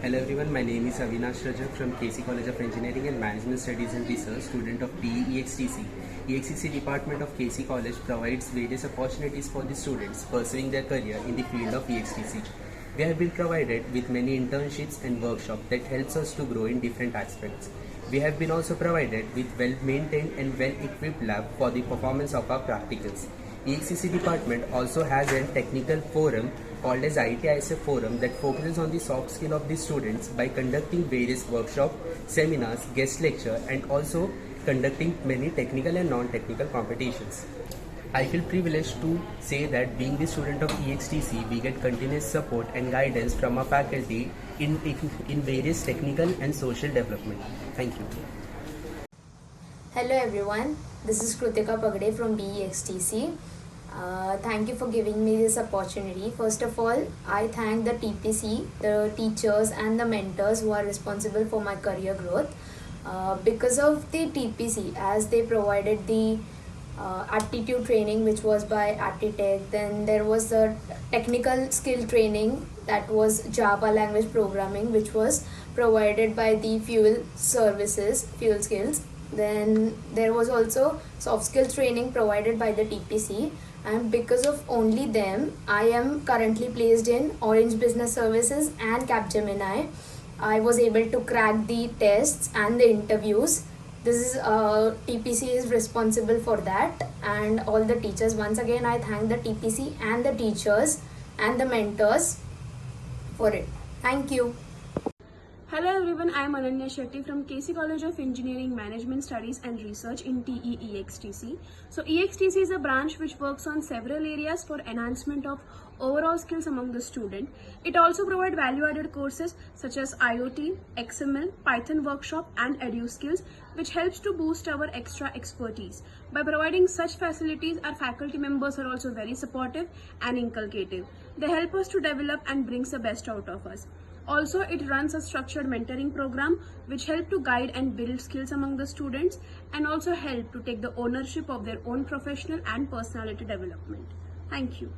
Hello everyone, my name is Avinash Rajak from KC College of Engineering and Management Studies and Research, student of PE EXTC. EXTC department of KC College provides various opportunities for the students pursuing their career in the field of EXTC. We have been provided with many internships and workshops that helps us to grow in different aspects. We have been also provided with well-maintained and well-equipped lab for the performance of our practicals. EXCC department also has a technical forum called as ITISF forum that focuses on the soft skill of the students by conducting various workshops, seminars, guest lecture and also conducting many technical and non-technical competitions. I feel privileged to say that being the student of EXTC, we get continuous support and guidance from our faculty in various technical and social development. Thank you. Hello everyone, this is Krutika Pagade from BEXTC. Thank you for giving me this opportunity. First of all, I thank the TPC, the teachers and the mentors who are responsible for my career growth. Because of the TPC, as they provided the aptitude training which was by Attitech, then there was the technical skill training that was Java language programming which was provided by the fuel skills. Then there was also soft skills training provided by the TPC, and because of only them I am currently placed in Orange Business Services and Capgemini. I was able to crack the tests and the interviews. This is TPC is responsible for that, and all the teachers. Once again I thank the TPC and the teachers and the mentors for it. Thank you. Hello everyone, I am Ananya Shetty from KC College of Engineering, Management Studies and Research in TEEXTC. So EXTC is a branch which works on several areas for enhancement of overall skills among the student. It also provides value-added courses such as IoT, XML, Python workshop and Edu skills, which helps to boost our extra expertise. By providing such facilities, our faculty members are also very supportive and inculcative. They help us to develop and brings the best out of us. Also, it runs a structured mentoring program which help to guide and build skills among the students and also help to take the ownership of their own professional and personality development. Thank you.